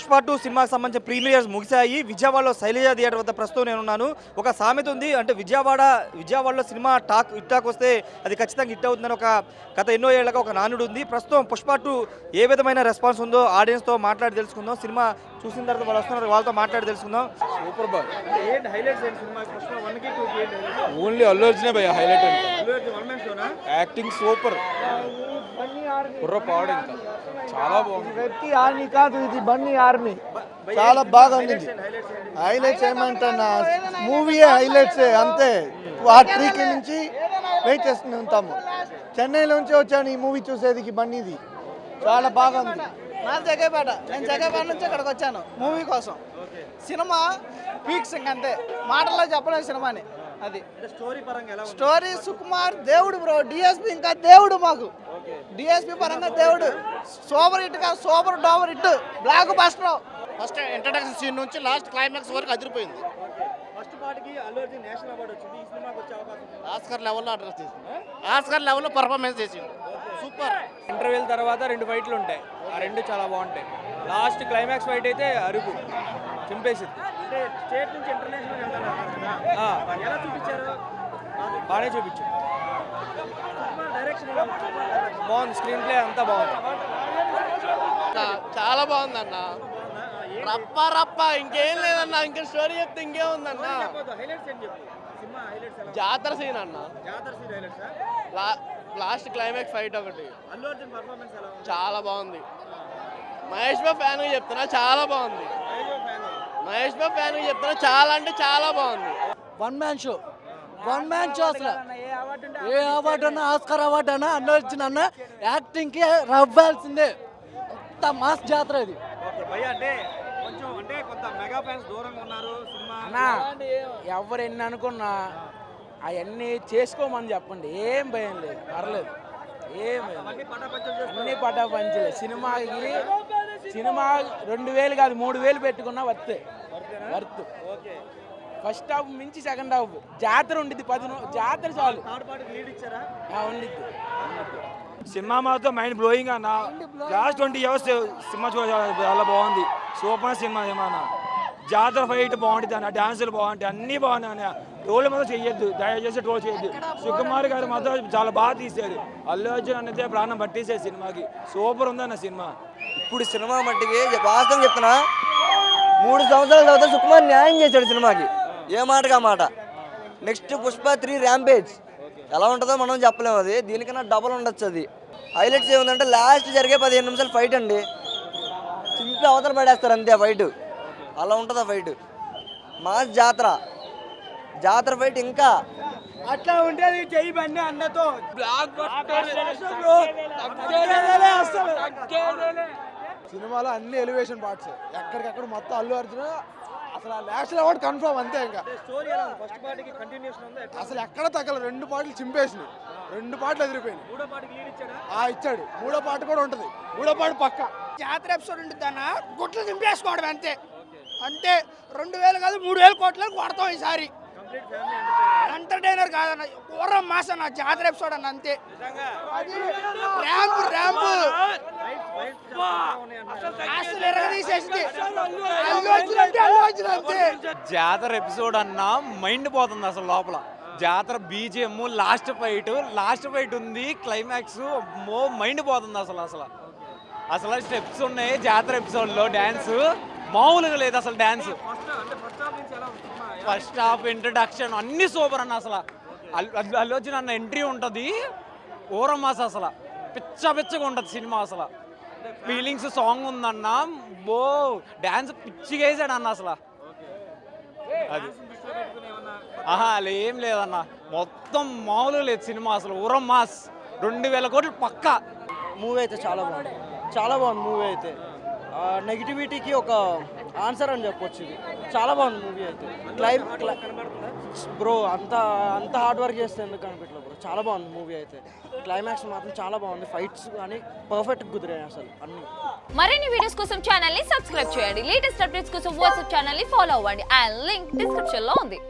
పుష్ప 2 సినిమాకి సంబంధించిన ప్రీమియర్స్ ముగిశాయి. విజయవాడలో శైలజ థియేటర్ వద్ద ప్రస్తుతం నేనున్నాను. ఒక సామెత ఉంది, అంటే విజయవాడలో సినిమా హిట్ వస్తే అది ఖచ్చితంగా హిట్ అవుతుందని ఒక గత ఎన్నో ఏళ్ళగా ఒక నానుడు ఉంది. ప్రస్తుతం పుష్ప 2 ఏ విధమైన రెస్పాన్స్ ఉందో ఆడియన్స్తో మాట్లాడి తెలుసుకుందాం. సినిమా చూసిన తర్వాత వాళ్ళు వస్తున్నారు, వాళ్ళతో మాట్లాడి తెలుసుకుందాం. Super boy. ఏంటి హైలైట్స్ ఏంటి సినిమా పుష్ప 1 కి 2 కి ఏంటి? ఓన్లీ అల్లు అర్జునే భయ్యా హైలైట్ అంటే. అల్లు అర్జున్ వన్ మ్యాన్ షోనా? Acting super. కుర్ర పాడు ఇంకా చాలా బాగుంది. వ్యక్తి ఆర్మీ కాదు, ఇది బన్నీ ఆర్మీ. చాలా బాగా ఉంది. హైలైట్స్ ఏమంటున్నా, మూవీ హైలైట్స్ అంతే. పార్ట్ 3 నుంచి వెయిట్ చేస్తూనే ఉంటాము. చెన్నైలో నుంచి వచ్చాను ఈ మూవీ చూసేది. బన్నీది చాలా బాగా ఉంది. నా జగేపేట, నేను జగేపేట నుంచి ఇక్కడికి వచ్చాను మూవీ కోసం. సినిమా పీక్స్ ఇంకంతే, మాటల్లో చెప్పలేదు సినిమాని. అది స్టోరీ సుకుమార్ దేవుడు బ్రో. డిఎస్పి ఇంకా దేవుడు మాకు. డిఎస్పి పరంగా దేవుడు. సూపర్ హిట్ గా super duper hit, blockbuster. First introduction scene నుంచి లాస్ట్ క్లైమాక్స్ వరకు అదిరిపోయింది. ఫస్ట్ పార్ట్కి అల్లు అర్జున్ నేషనల్ అవార్డు వచ్చింది. ఈ సినిమాకి వచ్చే అవకాశం ఉంది. ఆస్కర్ లెవెల్లో అడ్రస్ చేసింది. ఆస్కర్ లెవెల్లో పర్ఫార్మెన్స్ చేసింది. సూపర్. ఇంటర్వెల్ తర్వాత 2 ఫైట్లు ఉంటాయి, ఆ 2 చాలా బాగుంటాయి. లాస్ట్ క్లైమాక్స్ ఫైట్ అయితే అరుపు చింపేసింది. అంటే స్టేట్ నుంచి ఇంటర్నేషనల్ ఎలా చూపించారు? బాగానే చూపించారు. డైరెక్షన్ బాగుంది, స్క్రీన్ ప్లే అంతా బాగుంది. చాలా బాగుందన్న. రప్ప రప్ప ఇంకేం లేదన్న. ఇంకా స్టోరీ చెప్తే ఇంకేముందన్న. హైలైట్స్ ఏం చెప్పు. సినిమా హైలైట్స్ జాతర సీన్ అన్న. జాతర scene highlights. Last climax fight ఒకటి అల్లు అర్జున్ పర్ఫార్మెన్స్ ఎలా ఉంది? చాలా బాగుంది. మహేష్ బాబు ఫ్యాన్ గా చెప్తున్నా చాలా బాగుంది. మహేష్ బాబు ఫ్యాన్ గా చెప్తున్నా చాలా అంటే చాలా బాగుంది. వన్ మ్యాన్ షో అసలు. ఏ అవార్డు అన్నా, ఆస్కర్ అవార్డు అన్నా, అల్లు అర్జున్ అన్న యాక్టింగ్ కి రవ్వాల్సిందే. అంత మాస్ జాతర ఇది. ఓకే భయ్య, అంటే కొంచెం అంటే కొంత మెగా ఫ్యాన్స్ దూరంగా ఉన్నారు సినిమా. అన్నా ఎవరు ఎన్ని అనుకున్నా అవన్నీ చేసుకోమని చెప్పండి, ఏం భయం లేదు, పర్లేదు, ఏం భయం లేదు. అన్ని పటాపంచలే. సినిమా 2000 కాదు 3000 పెట్టుకున్నా వర్త్. ఫస్ట్ హాఫ్ మించి సెకండ్ హాఫ్ జాతర ఉండిద్ది. జాతర చాలు ఉండిద్ది. సినిమా మాత్రం మైండ్ బ్లోయింగ్ అన్న. లాస్ట్ 20 years సినిమా చాలా బాగుంది. సూపర్ సినిమా ఏమన్నా. జాతర ఫైట్ బాగుంటుంది అన్న, డాన్సులు బాగుంటాయి, అన్నీ బాగున్నాయి అన్న. ట్రోల్ మాత్రం చెయ్యొద్దు, దయచేసి ట్రోల్ చేయొద్దు. సుకుమార్ గారు మాత్రం చాలా బాగా తీశారు. అల్లు అర్జున్ అనేది ప్రాణం పట్టేసారు సినిమాకి. సూపర్ ఉందన్న సినిమా. ఇప్పుడు సినిమా మట్టికి వాస్తవం చెప్తున్నా, 3 సంవత్సరాల తర్వాత సుకుమార్ న్యాయం చేశాడు సినిమాకి. ఏ మాటగా మాట. నెక్స్ట్ పుష్ప 3 ర్యాంపేజ్ ఎలా ఉంటుందో మనం చెప్పలేము. అది దీనికన్నా డబల్ ఉండొచ్చు. అది హైలైట్స్ ఏముందంటే లాస్ట్ జరిగే 15 నిమిషాలు ఫైట్ అండి. సింపుల్ అవతల పడేస్తారు అంతే ఆ ఫైట్. అలా ఉంటుంది ఆ ఫైట్. మాస్ జాతర ఫైట్ ఇంకా అట్లా ఉంటుంది. చెయ్యి బండి అన్నతో సినిమాలో అన్ని ఎలివేషన్ పార్ట్స్ ఎక్కడికక్కడ మొత్తం అల్లు అర్జున్ అసలు నేషనల్ అవార్డు కన్ఫర్మ్ అంతే. ఇంకా స్టోరీ ఎలా ఉంది? ఫస్ట్ పార్ట్కి కంటిన్యూషన్ ఉందా? అసలు ఎక్కడ తగ్గల. 2 పాటలు చింపేసినాయి, 2 పాటలు ఎదిరిపోయినాయి. మూడో పార్ట్కి లీడ్ ఇచ్చాడా? ఇచ్చాడు. 3వ పాట కూడా ఉంటుంది. 3వ పాట పక్క జాతర ఎపిసోడ్ ఉంటుంది అన్న, గుట్లు దింపేసుకోవడం అంతే. అంతే 2000 కాదు 3000 కోట్లకు కొడతాం ఈసారి. కంప్లీట్ ఫ్యామిలీ ఎంటర్టైనర్ కాదన్న, పూర్వం మాస్ అన్న జాతర ఎపిసోడ్ అన్న అంతే. ర్యాంప్ అసలు ఎరగదీసేసింది. అల్లు అర్జున్ అంటే అల్లు అర్జున్ అంతే. జాతర ఎపిసోడ్ అన్నా మైండ్ పోతుంది అసలు లోపల. జాతర బీజిఎం, లాస్ట్ ఫైట్ ఉంది, క్లైమాక్స్ మైండ్ పోతుంది అసలు స్టెప్స్ ఉన్నాయి జాతర ఎపిసోడ్లో. డ్యాన్స్ మామూలుగా లేదు అసలు. డ్యాన్స్ ఫస్ట్ హాఫ్ ఇంట్రడక్షన్ అన్ని సూపర్ అన్న. అసలు అల్లు అర్జున్ అన్న ఎంట్రీ ఉంటుంది ఓరమాస. అసలు పిచ్చగా ఉంటుంది సినిమా. అసలు ఫీలింగ్స్ సాంగ్ ఉందన్న. డ్యాన్స్ పిచ్చిగా వేసాడు అన్న అసలు. అది అలా ఏం లేదన్న, మొత్తం మామూలుగా లేదు సినిమా. అసలు ఊరం మాస్. 2000 కోట్లు పక్కా. మూవీ అయితే చాలా బాగుంది మూవీ అయితే. నెగిటివిటీకి ఒక ఆన్సర్ అని చెప్పొచ్చు. ఇది చాలా బాగుంది మూవీ అయితే. బ్రో అంత హార్డ్ వర్క్ చేస్తే ఎందుకు కనిపెట్టలేదు బ్రో. చాలా బాగుంది మూవీ అయితే. క్లైమాక్స్ మాత్రం చాలా బాగుంది. ఫైట్స్ కానీ పర్ఫెక్ట్ కుదిరాయి అసలు అన్ని. మరిన్ని వీడియోస్ కోసం ఛానల్ ని సబ్స్క్రైబ్ చేయండి. లేటెస్ట్ అప్డేట్స్ కోసం వాట్సాప్ ఛానల్ ని ఫాలో అవ్వండి. అండ్ లింక్ డిస్క్రిప్షన్ లో ఉంది.